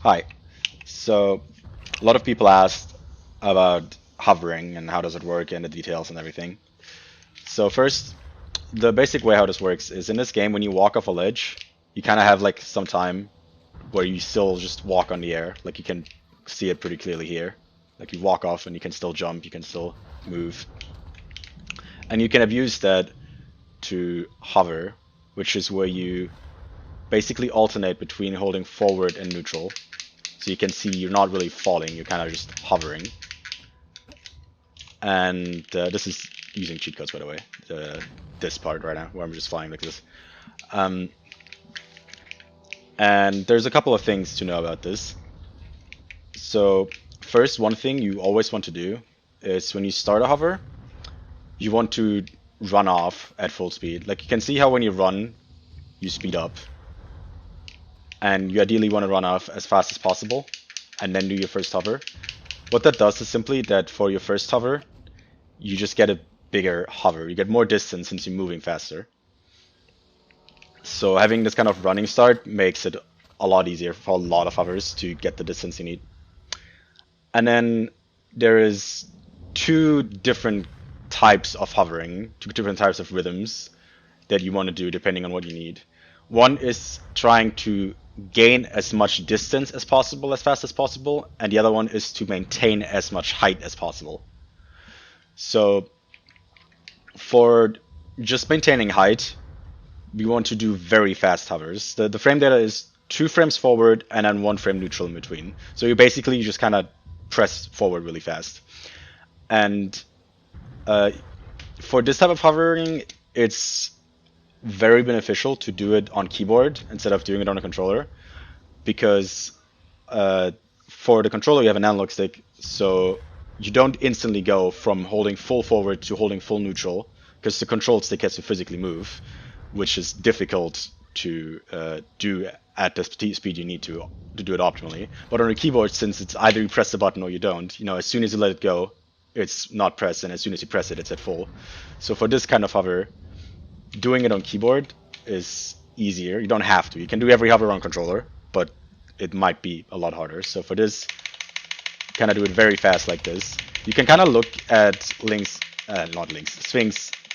Hi. So, a lot of people asked about hovering and how does it work and the details and everything. So first, the basic way how this works is in this game, when you walk off a ledge, you kind of have like some time where you still just walk on the air. Like you can see it pretty clearly here. Like you walk off and you can still jump, you can still move. And you can abuse that to hover, which is where you basically alternate between holding forward and neutral. So you can see you're not really falling, you're kind of just hovering. And this is using cheat codes, by the way. This part right now, where I'm just flying like this. Um, and there's a couple of things to know about this. So first, one thing you always want to do is when you start a hover, you want to run off at full speed. Like you can see how when you run, you speed up. And you ideally want to run off as fast as possible and then do your first hover. What that does is simply that for your first hover, you just get a bigger hover. You get more distance since you're moving faster. So having this kind of running start makes it a lot easier for a lot of hovers to get the distance you need. And then there is two different types of hovering, two different types of rhythms that you want to do depending on what you need. One is trying to gain as much distance as possible as fast as possible, and the other one is to maintain as much height as possible. So for just maintaining height, we want to do very fast hovers. The frame data is 2 frames forward and then 1 frame neutral in between. So you basically just kind of press forward really fast. And for this type of hovering, it's very beneficial to do it on keyboard instead of doing it on a controller, because for the controller you have an analog stick, so you don't instantly go from holding full forward to holding full neutral, because the control stick has to physically move, which is difficult to do at the speed you need to do it optimally. But on a keyboard, since it's either you press the button or you don't, as soon as you let it go, it's not pressed, and as soon as you press it, it's at full. So for this kind of hover, doing it on keyboard is easier. You don't have to. You can do every hover on controller, but it might be a lot harder. So for this, kind of do it very fast like this. You can kind of look at Sphinx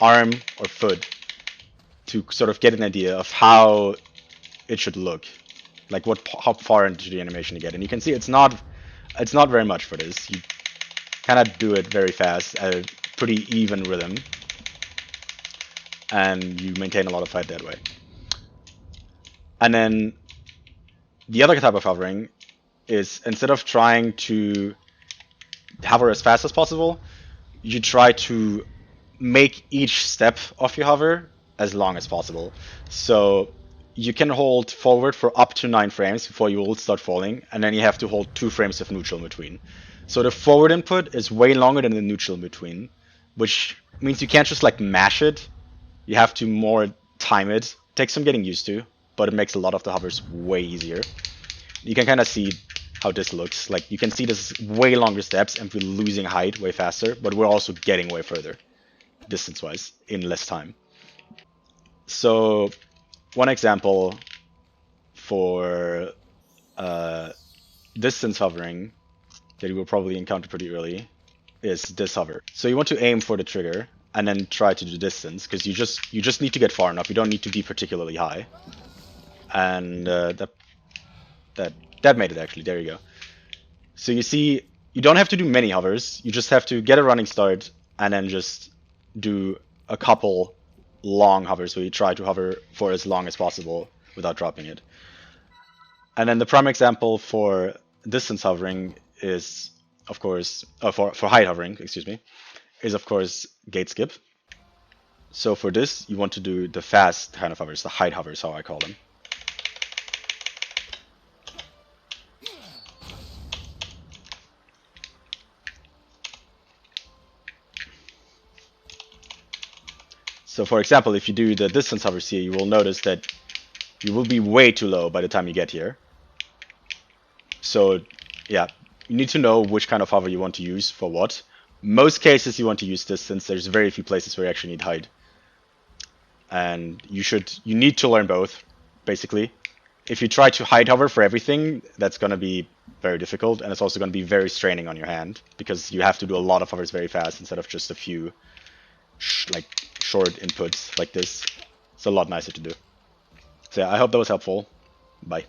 arm or foot to sort of get an idea of how it should look, like how far into the animation to get. And you can see it's not very much for this. You kind of do it very fast at a pretty even rhythm, and you maintain a lot of height that way. And then the other type of hovering is, instead of trying to hover as fast as possible, you try to make each step of your hover as long as possible. So you can hold forward for up to 9 frames before you will start falling, and then you have to hold 2 frames of neutral in between. So the forward input is way longer than the neutral in between, which means you can't just like mash it. You have to more time it. It takes some getting used to, but it makes a lot of the hovers way easier. You can kind of see how this looks. Like you can see this way longer steps, and we're losing height way faster, but we're also getting way further distance-wise in less time. So one example for distance hovering that you will probably encounter pretty early is this hover. So you want to aim for the trigger and then try to do distance, because you just need to get far enough. You don't need to be particularly high. And that made it actually. There you go. So you see, you don't have to do many hovers. You just have to get a running start and then just do a couple long hovers where you try to hover for as long as possible without dropping it. And then the prime example for distance hovering is, of course, for height hovering, excuse me, is of course gate skip. So for this, you want to do the fast kind of hovers, the height hovers, how I call them. So for example, if you do the distance hovers here, you will notice that you will be way too low by the time you get here. So yeah, you need to know which kind of hover you want to use for what. Most cases you want to use distance. There's very few places where you actually need height. And you need to learn both, basically. if you try to hide hover for everything, that's going to be very difficult, and it's also going to be very straining on your hand because you have to do a lot of hovers very fast instead of just a few like short inputs like this. It's a lot nicer to do. So yeah, I hope that was helpful. Bye.